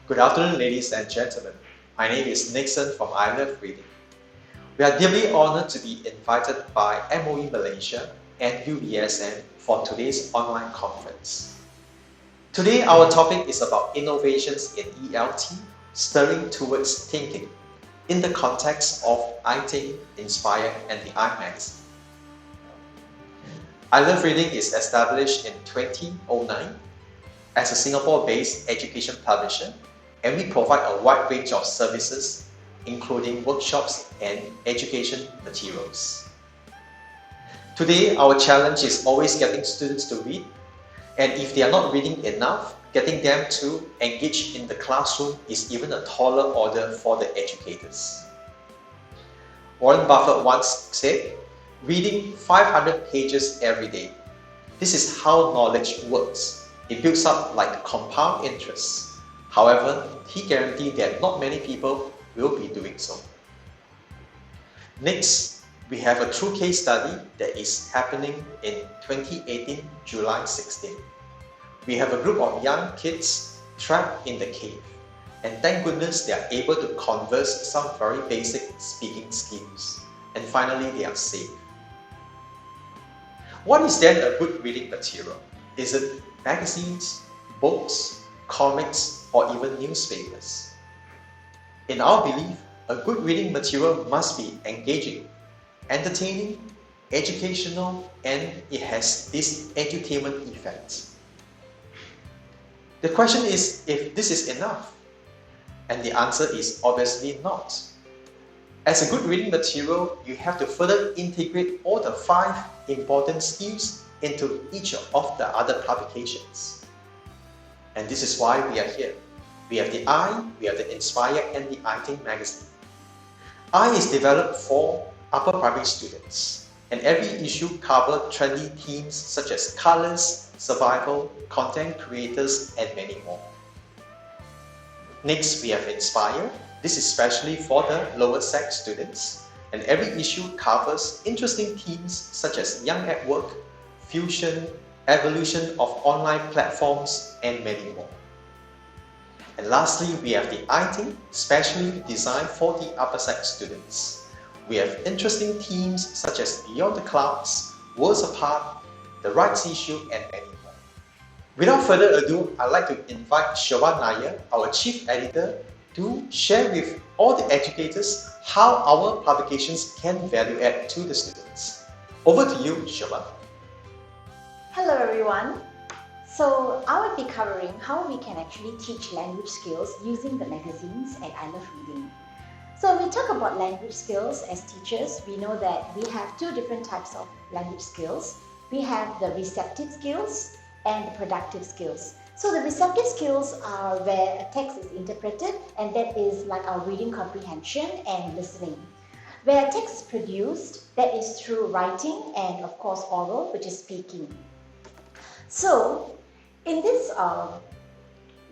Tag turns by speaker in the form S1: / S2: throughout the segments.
S1: Good afternoon, ladies and gentlemen. My name is Nikson from ILR Reading. We are deeply honored to be invited by MOE Malaysia and UBSM for today's online conference. Today, our topic is about innovations in ELT, stirring towards thinking, in the context of ITING, Inspire, and the iMagazine. ILR Reading is established in 2009 as a Singapore-based education publisher, and we provide a wide range of services, including workshops and education materials. Today, our challenge is always getting students to read, and if they are not reading enough, getting them to engage in the classroom is even a taller order for the educators. Warren Buffett once said, "Reading 500 pages every day. This is how knowledge works. It builds up like compound interest." However, he guaranteed that not many people will be doing so. Next, we have a true case study that is happening in 2018, July 16. We have a group of young kids trapped in the cave, and thank goodness they are able to converse some very basic speaking skills, and finally they are safe. What is then a good reading material? Is it magazines, books, comics, or even newspapers? In our belief, a good reading material must be engaging, entertaining, educational, and it has this edutainment effect. The question is if this is enough, and the answer is obviously not. As a good reading material, you have to further integrate all the 5 important skills into each of the other publications. And this is why we are here. We have the I, we have the Inspire, and the ITING magazine. I is developed for upper primary students, and every issue covers trendy themes such as colors, survival, content creators, and many more. Next, we have Inspire. This is especially for the lower sex students, and every issue covers interesting themes such as young at work, fusion, evolution of online platforms, and many more. And lastly, we have the ITING, specially designed for the upper sex students. We have interesting themes such as Beyond the Clouds, Worlds Apart, the Rights Issue, and many more. Without further ado, I'd like to invite Shoba Nair, our Chief Editor, to share with all the educators how our publications can value add to the students. Over to you, Shoba.
S2: Hello everyone. So I will be covering how we can actually teach language skills using the magazines at ILR Reading. So when we talk about language skills as teachers, we know that we have 2 different types of language skills. We have the receptive skills and the productive skills. So the receptive skills are where a text is interpreted, and that is like our reading comprehension and listening. Where a text is produced, that is through writing and of course oral, which is speaking. So, in this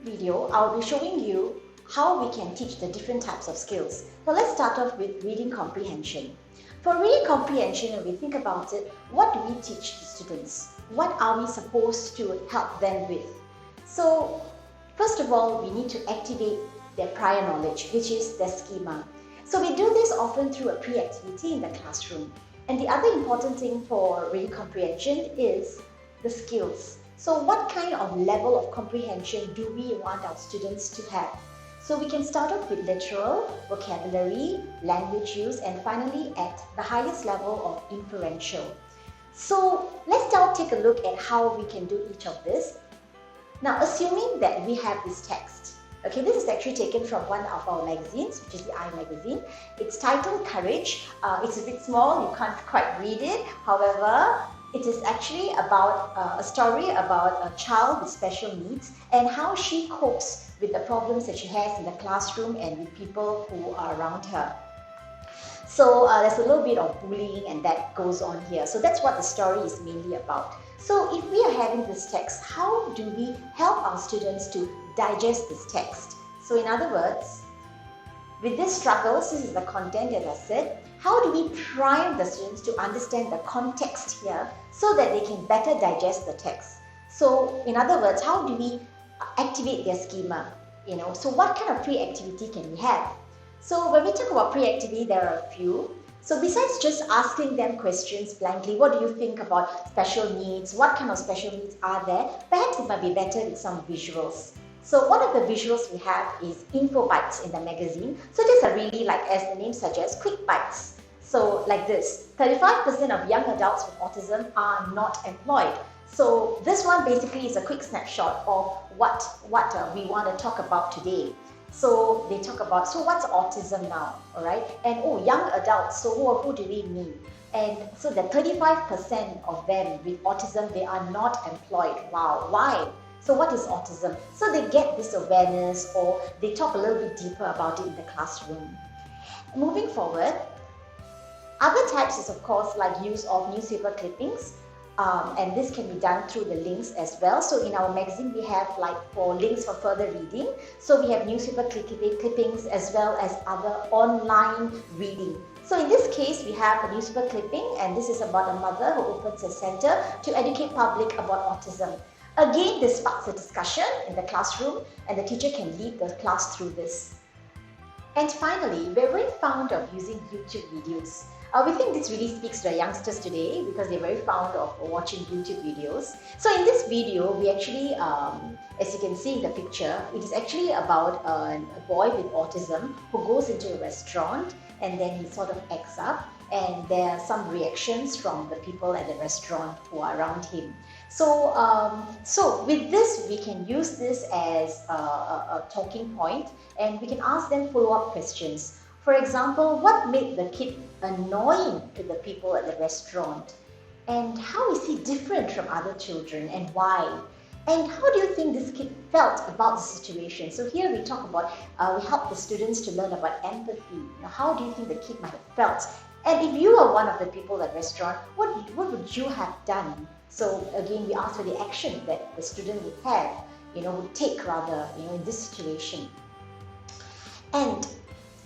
S2: video, I'll be showing you how we can teach the different types of skills. So let's start off with reading comprehension. For reading comprehension, when we think about it, what do we teach the students? What are we supposed to help them with? So, first of all, we need to activate their prior knowledge, which is their schema. So we do this often through a pre-activity in the classroom. And the other important thing for reading comprehension is the skills. So what kind of level of comprehension do we want our students to have? So we can start off with literal, vocabulary, language use, and finally at the highest level of inferential. So let's now take a look at how we can do each of this. Now, assuming that we have this text. Okay, this is actually taken from one of our magazines, which is the iMagazine. It's titled Courage. It's a bit small, you can't quite read it. However, it is actually about a story about a child with special needs and how she copes with the problems that she has in the classroom and with people who are around her. So there's a little bit of bullying and that goes on here. So that's what the story is mainly about. So if we are having this text, how do we help our students to digest this text? So in other words, with this struggles, this is the content as I said, how do we prime the students to understand the context here so that they can better digest the text? So in other words, how do we activate their schema? So what kind of pre-activity can we have? So when we talk about pre-activity, there are a few. So besides just asking them questions blankly, what do you think about special needs? What kind of special needs are there? Perhaps it might be better with some visuals. So one of the visuals we have is info bites in the magazine. So these are really, like as the name suggests, quick bites. So like this, 35% of young adults with autism are not employed. So this one basically is a quick snapshot of what we want to talk about today. So they talk about, so what's autism now, all right? And young adults, so who do we mean? And so the 35% of them with autism, they are not employed. Wow, why? So what is autism? So they get this awareness, or they talk a little bit deeper about it in the classroom. Moving forward, other types is of course like use of newspaper clippings. And this can be done through the links as well. So in our magazine, we have like for links for further reading. So we have newspaper clippings as well as other online reading. So in this case, we have a newspaper clipping, and this is about a mother who opens a center to educate public about autism. Again, this sparks a discussion in the classroom, and the teacher can lead the class through this. And finally, we're very fond of using YouTube videos. We think this really speaks to the youngsters today because they're very fond of watching YouTube videos. So in this video, we actually, as you can see in the picture, it is actually about a boy with autism who goes into a restaurant, and then he sort of acts up, and there are some reactions from the people at the restaurant who are around him. So, with this, we can use this as a talking point, and we can ask them follow-up questions. For example, what made the kid annoying to the people at the restaurant? And how is he different from other children, and why? And how do you think this kid felt about the situation? So here we talk about, we help the students to learn about empathy. How do you think the kid might have felt? And if you are one of the people at the restaurant, what would you have done? So again, we ask for the action that the student would have, would take rather, in this situation. And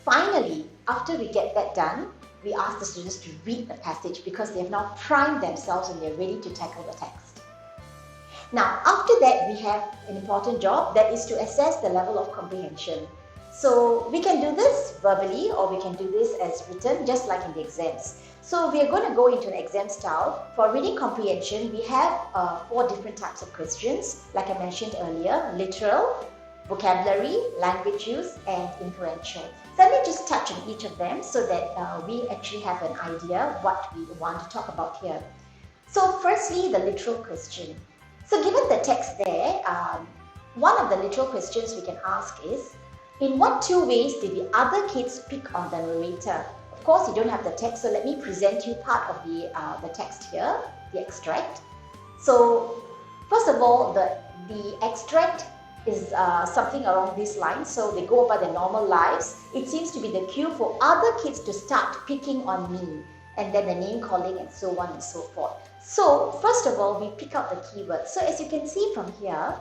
S2: finally, after we get that done, we ask the students to read the passage because they have now primed themselves and they're ready to tackle the text. Now, after that, we have an important job, that is to assess the level of comprehension. So we can do this verbally, or we can do this as written, just like in the exams. So we are going to go into an exam style. For reading comprehension, we have 4 different types of questions, like I mentioned earlier: literal, vocabulary, language use, and inferential. So let me just touch on each of them so that we actually have an idea what we want to talk about here. So firstly, the literal question. So given the text there, one of the literal questions we can ask is, in what 2 ways did the other kids pick on the narrator? Of course, you don't have the text, so let me present you part of the text here, the extract. So first of all, the extract is something along these lines. So they go about their normal lives. It seems to be the cue for other kids to start picking on me, and then the name calling and so on and so forth. So first of all, we pick out the keywords. So as you can see from here,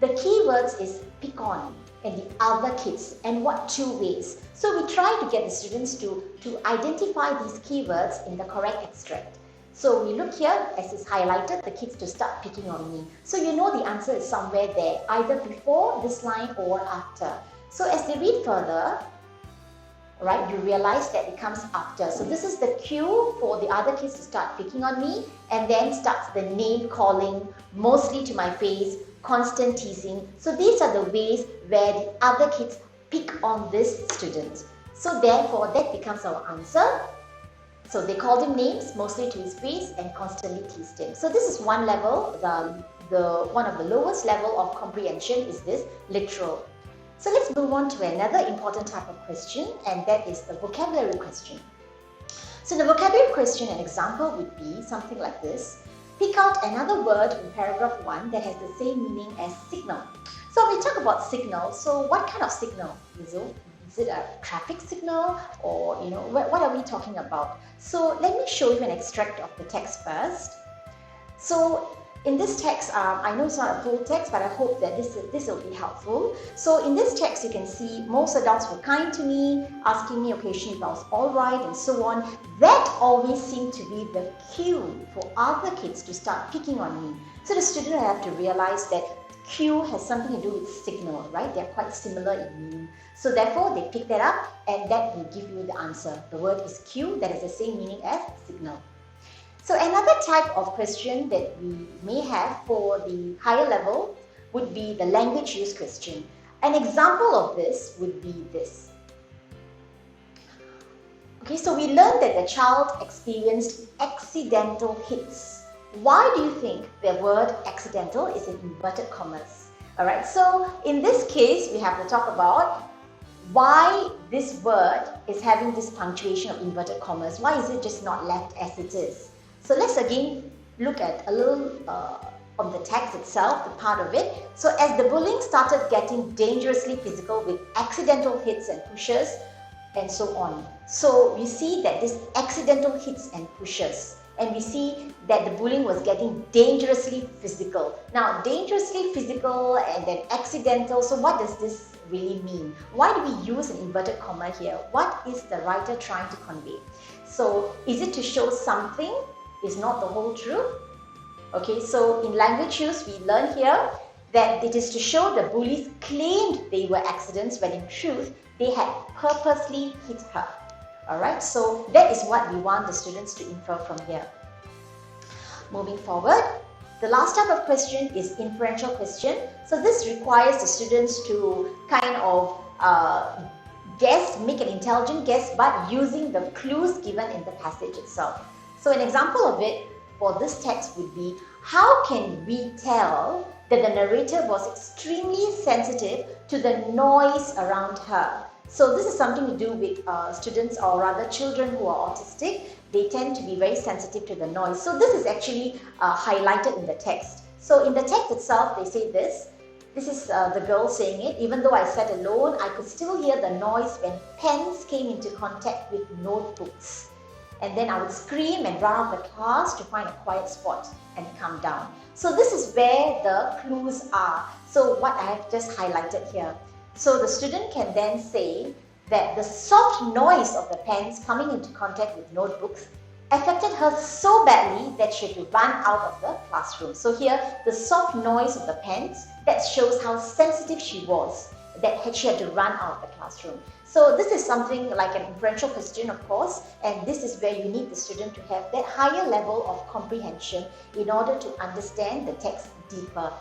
S2: the keywords is pick on and the other kids, and what 2 ways. So we try to get the students to identify these keywords in the correct extract. So we look here, as is highlighted, the kids to start picking on me. So you know the answer is somewhere there, either before this line or after. So as they read further, right, you realize that it comes after. So this is the cue for the other kids to start picking on me, and then starts the name calling, mostly to my face, constant teasing. So these are the ways where the other kids pick on this student. So therefore, that becomes our answer. So they called him names, mostly to his face, and constantly teased him. So this is one level, one of the lowest level of comprehension is this literal. So let's move on to another important type of question, and that is the vocabulary question. So the vocabulary question, an example would be something like this. Pick out another word in paragraph 1 that has the same meaning as signal. So we talk about signal. So what kind of signal? Is it a traffic signal, or what are we talking about? So let me show you an extract of the text first. So in this text, I know it's not a full text, but I hope that this will be helpful. So in this text, you can see most adults were kind to me, asking me occasionally if I was all right, and so on. That always seemed to be the cue for other kids to start picking on me. So the student will have to realize that Q has something to do with signal, right? They're quite similar in meaning. So therefore, they pick that up and that will give you the answer. The word is Q, that is the same meaning as signal. So another type of question that we may have for the higher level would be the language use question. An example of this would be this. Okay, so we learned that the child experienced accidental hits. Why do you think the word accidental is in inverted commas? Alright, so in this case, we have to talk about why this word is having this punctuation of inverted commas. Why is it just not left as it is? So let's again look at a little of the text itself, the part of it. So as the bullying started getting dangerously physical with accidental hits and pushes and so on. So we see that this accidental hits and pushes, and we see that the bullying was getting dangerously physical. Now, dangerously physical and then accidental, so what does this really mean? Why do we use an inverted comma here? What is the writer trying to convey? So, is it to show something is not the whole truth? Okay, so in language use, we learn here that it is to show the bullies claimed they were accidents when in truth, they had purposely hit her. Alright, so that is what we want the students to infer from here. Moving forward, the last type of question is inferential question. So this requires the students to kind of guess, make an intelligent guess, but using the clues given in the passage itself. So an example of it for this text would be, how can we tell that the narrator was extremely sensitive to the noise around her? So this is something to do with students, or rather children who are autistic. They tend to be very sensitive to the noise. So this is actually highlighted in the text. So in the text itself, they say this. This is the girl saying it. Even though I sat alone, I could still hear the noise when pens came into contact with notebooks. And then I would scream and run out of the class to find a quiet spot and come down. So this is where the clues are. So what I have just highlighted here. So the student can then say that the soft noise of the pens coming into contact with notebooks affected her so badly that she had to run out of the classroom. So here, the soft noise of the pens, that shows how sensitive she was, that she had to run out of the classroom. So this is something like an inferential question, of course, and this is where you need the student to have that higher level of comprehension in order to understand the text deeper.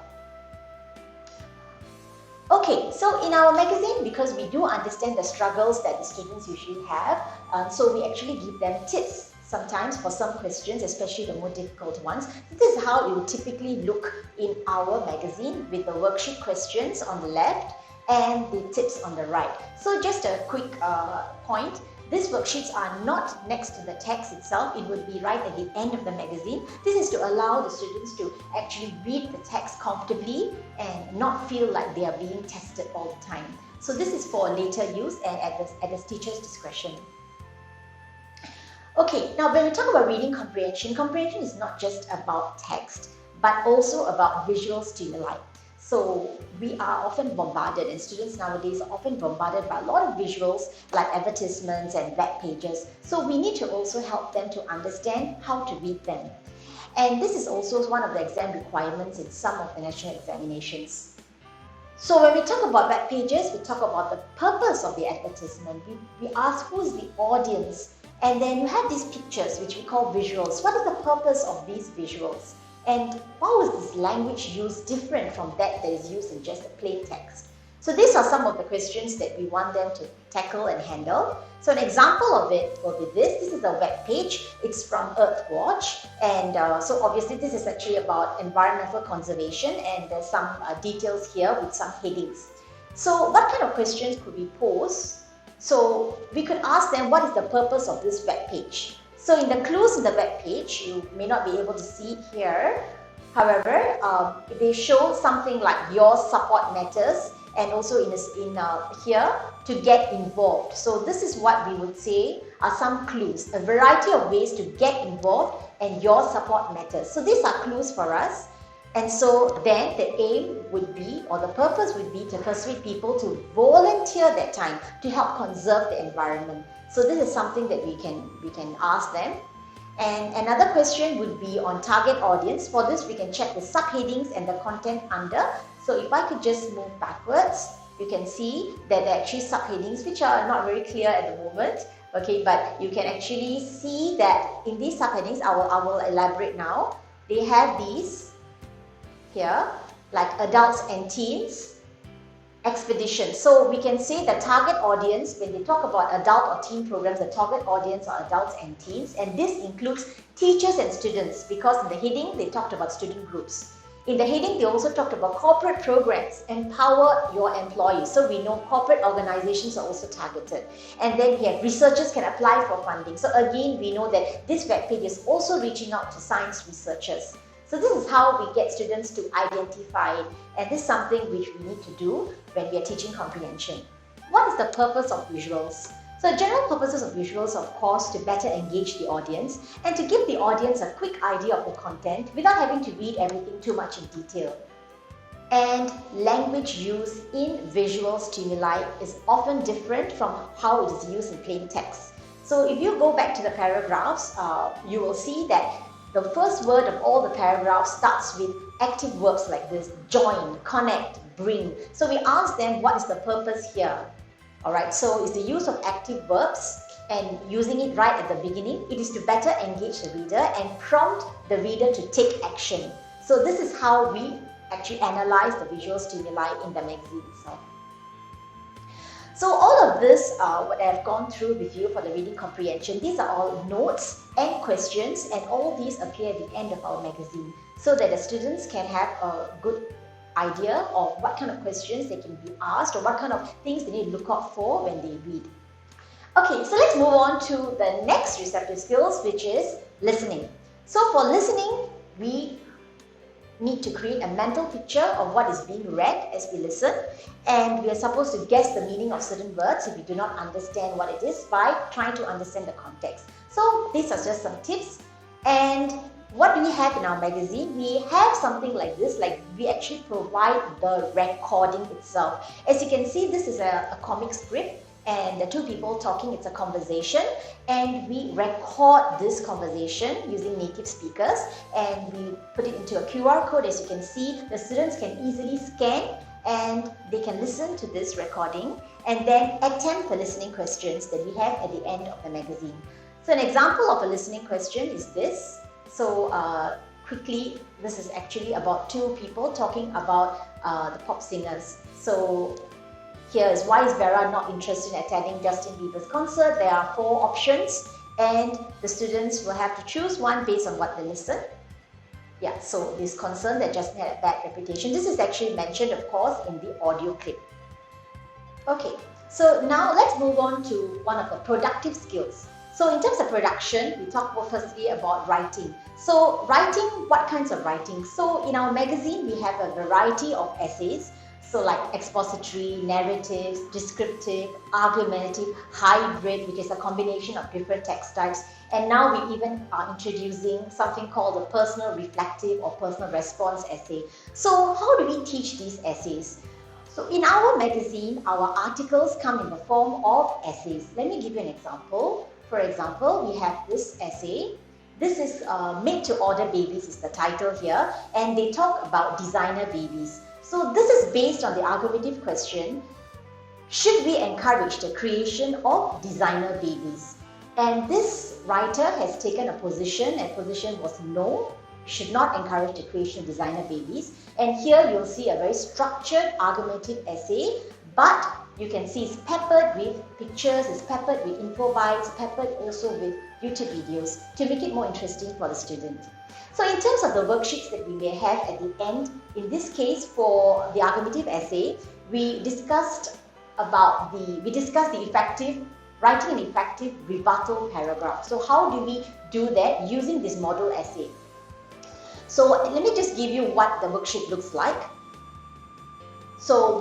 S2: Okay, so in our magazine, because we do understand the struggles that the students usually have, so we actually give them tips sometimes for some questions, especially the more difficult ones. This is how it will typically look in our magazine, with the worksheet questions on the left and the tips on the right. So just a quick point. These worksheets are not next to the text itself. It would be right at the end of the magazine. This is to allow the students to actually read the text comfortably and not feel like they are being tested all the time. So this is for later use and at the teacher's discretion. Okay, now when we talk about reading comprehension, comprehension is not just about text, but also about visual stimuli. So we are often bombarded, and students nowadays are often bombarded by a lot of visuals like advertisements and web pages. So we need to also help them to understand how to read them. And this is also one of the exam requirements in some of the national examinations. So when we talk about web pages, we talk about the purpose of the advertisement. We ask who is the audience, and then you have these pictures which we call visuals. What is the purpose of these visuals? And how is this language used different from that is used in just a plain text? So these are some of the questions that we want them to tackle and handle. So an example of it will be this. This is a web page. It's from Earthwatch. And so obviously this is actually about environmental conservation, and there's some details here with some headings. So what kind of questions could we pose? So we could ask them, what is the purpose of this web page? So in the clues in the web page, you may not be able to see it here. However, they show something like your support matters, and also in here to get involved. So this is what we would say are some clues, a variety of ways to get involved, and your support matters. So these are clues for us. And so then the aim would be, or the purpose would be, to persuade people to volunteer their time to help conserve the environment. So this is something that we can ask them. And another question would be on target audience. For this, we can check the subheadings and the content under. So if I could just move backwards, you can see that there are actually subheadings which are not very clear at the moment. Okay, but you can actually see that in these subheadings, I will elaborate now. They have these here, like adults and teens, expedition. So we can say the target audience, when they talk about adult or teen programs, the target audience are adults and teens, and this includes teachers and students, because in the heading they talked about student groups. In the heading they also talked about corporate programs, empower your employees. So we know corporate organizations are also targeted. And then we have researchers can apply for funding. So again, we know that this webpage is also reaching out to science researchers. So this is how we get students to identify it, and this is something which we need to do when we are teaching comprehension. What is the purpose of visuals? So general purposes of visuals, of course, to better engage the audience and to give the audience a quick idea of the content without having to read everything too much in detail. And language use in visual stimuli is often different from how it is used in plain text. So if you go back to the paragraphs, you will see that the first word of all the paragraphs starts with active verbs like this: join, connect, bring. So we ask them, what is the purpose here? Alright, so it's the use of active verbs and using it right at the beginning. It is to better engage the reader and prompt the reader to take action. So this is how we actually analyze the visual stimuli in the magazine itself. So all of this, what I have gone through with you for the reading comprehension, these are all notes and questions, and all these appear at the end of our magazine so that the students can have a good idea of what kind of questions they can be asked or what kind of things they need to look out for when they read. Okay, so let's move on to the next receptive skills, which is listening. So for listening, we need to create a mental picture of what is being read as we listen, and we are supposed to guess the meaning of certain words if we do not understand what it is by trying to understand the context. So these are just some tips. And what do we have in our magazine? We have something like this, like we actually provide the recording itself. As you can see, this is a comic strip, and the two people talking, it's a conversation, and we record this conversation using native speakers, and we put it into a QR code. As you can see, the students can easily scan and they can listen to this recording and then attempt the listening questions that we have at the end of the magazine. So an example of a listening question is this. So quickly, this is actually about two people talking about the pop singers. So here is, why is Vera not interested in attending Justin Bieber's concert? There are 4 options, and the students will have to choose one based on what they listen. Yeah, so this concern that Justin had a bad reputation. This is actually mentioned, of course, in the audio clip. Okay, so now let's move on to one of the productive skills. So in terms of production, we talk firstly about writing. So writing, what kinds of writing? So in our magazine, we have a variety of essays. So like expository, narratives, descriptive, argumentative, hybrid, which is a combination of different text types. And now we even are introducing something called a personal reflective or personal response essay. So how do we teach these essays? So in our magazine, our articles come in the form of essays. Let me give you an example. For example, we have this essay. This is Made to Order Babies is the title here, and they talk about designer babies. So this is based on the argumentative question, should we encourage the creation of designer babies? And this writer has taken a position, and position was no, should not encourage the creation of designer babies. And here you'll see a very structured argumentative essay, but you can see it's peppered with pictures, it's peppered with info bites, peppered also with YouTube videos to make it more interesting for the student. So in terms of the worksheets that we may have at the end, in this case for the argumentative essay, we discussed the effective, writing an effective rebuttal paragraph. So how do we do that using this model essay? So let me just give you what the worksheet looks like. So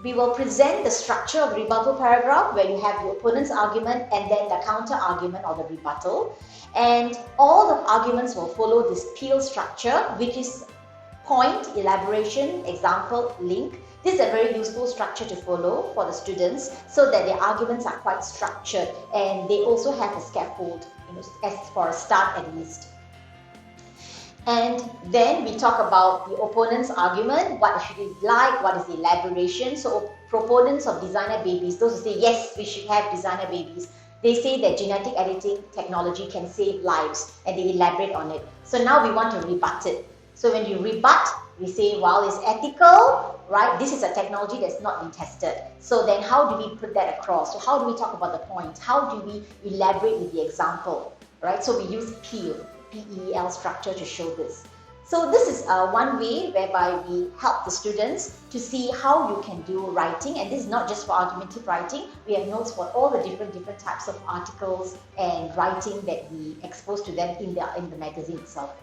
S2: we will present the structure of rebuttal paragraph where you have the opponent's argument and then the counter argument or the rebuttal. And all the arguments will follow this peel structure, which is point, elaboration, example, link. This is a very useful structure to follow for the students so that their arguments are quite structured, and they also have a scaffold, as for a start at least. And then we talk about the opponent's argument, what should it like, what is the elaboration. So proponents of designer babies, those who say yes, we should have designer babies, they say that genetic editing technology can save lives, and they elaborate on it. So now we want to rebut it. So when you rebut, we say, well, it's ethical, right? This is a technology that's not been tested. So then how do we put that across? So how do we talk about the points? How do we elaborate with the example, right? So we use PEAL, PEEL structure to show this. So this is one way whereby we help the students to see how you can do writing, and this is not just for argumentative writing. We have notes for all the different types of articles and writing that we expose to them in the magazine itself.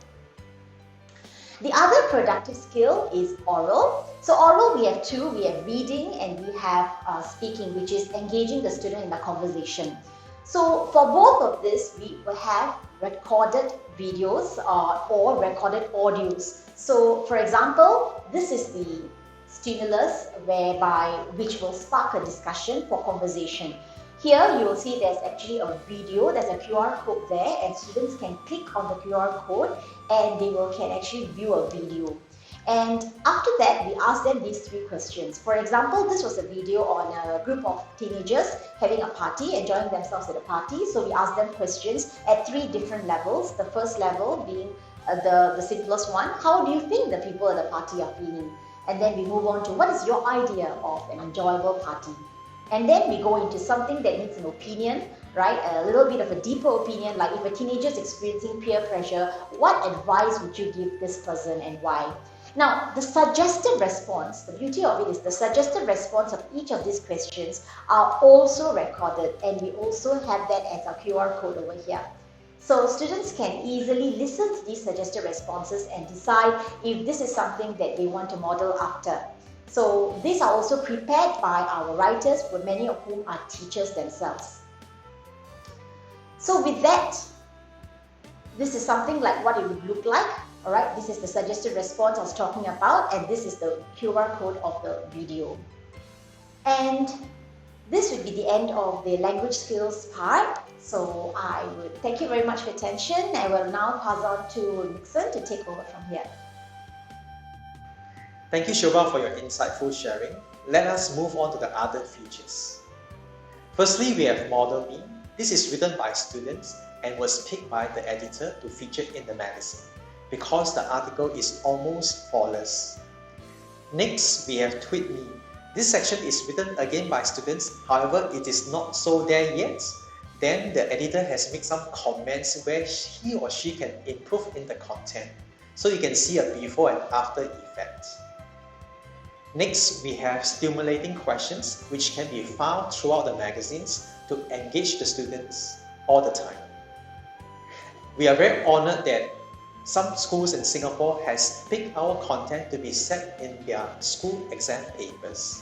S2: The other productive skill is oral. So oral we have two, we have reading and we have speaking, which is engaging the student in the conversation. So for both of this, we will have recorded videos or recorded audios. So for example, this is the stimulus which will spark a discussion for conversation. Here you will see there's actually a video, there's a QR code there, and students can click on the QR code and they can actually view a video. And after that, we ask them these three questions. For example, this was a video on a group of teenagers having a party, enjoying themselves at a party. So we ask them questions at three different levels. The first level being the simplest one. How do you think the people at the party are feeling? And then we move on to what is your idea of an enjoyable party? And then we go into something that needs an opinion, right? A little bit of a deeper opinion, like if a teenager is experiencing peer pressure, what advice would you give this person and why? Now, the suggested response, the beauty of it is the suggested response of each of these questions are also recorded, and we also have that as a QR code over here. So students can easily listen to these suggested responses and decide if this is something that they want to model after. So these are also prepared by our writers, many of whom are teachers themselves. So with that, this is something like what it would look like. All right, this is the suggested response I was talking about, and this is the QR code of the video. And this would be the end of the language skills part. So I would thank you very much for your attention. I will now pass on to Nikson to take over from here.
S1: Thank you, Shoba, for your insightful sharing. Let us move on to the other features. Firstly, we have Model Me. This is written by students and was picked by the editor to feature in the magazine, because the article is almost flawless. Next, we have Tweet Me. This section is written again by students, however, it is not so there yet. Then the editor has made some comments where he or she can improve in the content. So you can see a before and after effect. Next, we have stimulating questions, which can be found throughout the magazines to engage the students all the time. We are very honored that some schools in Singapore has picked our content to be set in their school exam papers.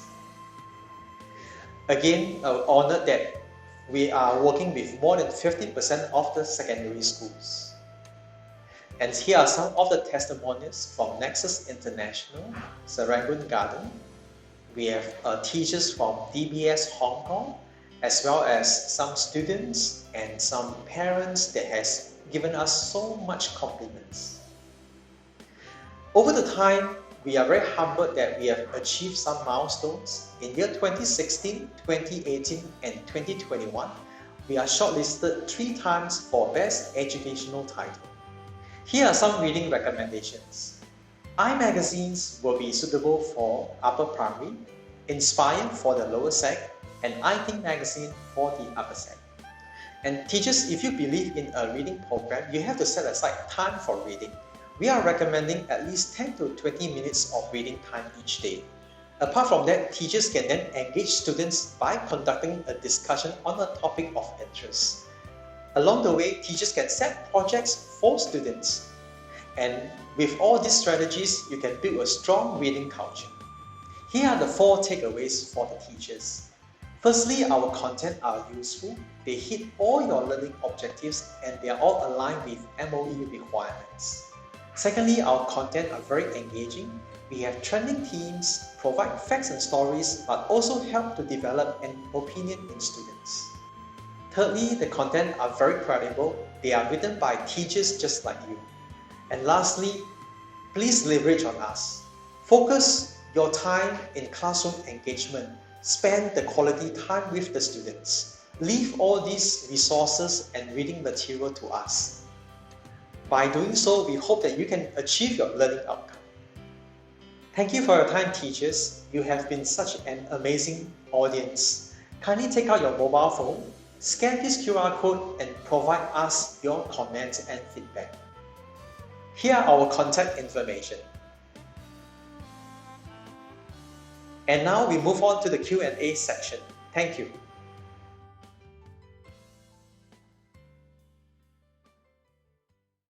S1: Again, honored that we are working with more than 50% of the secondary schools. And here are some of the testimonials from Nexus International, Serangoon Garden. We have teachers from DBS Hong Kong, as well as some students and some parents that has given us so much compliments. Over the time, we are very humbled that we have achieved some milestones. In year 2016, 2018, and 2021, we are shortlisted 3 times for Best Educational Title. Here are some reading recommendations. iMagazines will be suitable for upper primary, Inspire for the lower sec, and iThink magazine for the upper sec. And teachers, if you believe in a reading program, you have to set aside time for reading. We are recommending at least 10 to 20 minutes of reading time each day. Apart from that, teachers can then engage students by conducting a discussion on a topic of interest. Along the way, teachers can set projects for students. And with all these strategies, you can build a strong reading culture. Here are the 4 takeaways for the teachers. Firstly, our content are useful, they hit all your learning objectives, and they are all aligned with MOE requirements. Secondly, our content are very engaging. We have trending themes, provide facts and stories, but also help to develop an opinion in students. Thirdly, the content are very credible. They are written by teachers just like you. And lastly, please leverage on us. Focus your time in classroom engagement. Spend the quality time with the students. Leave all these resources and reading material to us. By doing so, we hope that you can achieve your learning outcome. Thank you for your time, teachers. You have been such an amazing audience. Kindly take out your mobile phone, scan this QR code and provide us your comments and feedback. Here are our contact information. And now we move on to the Q&A section. Thank you.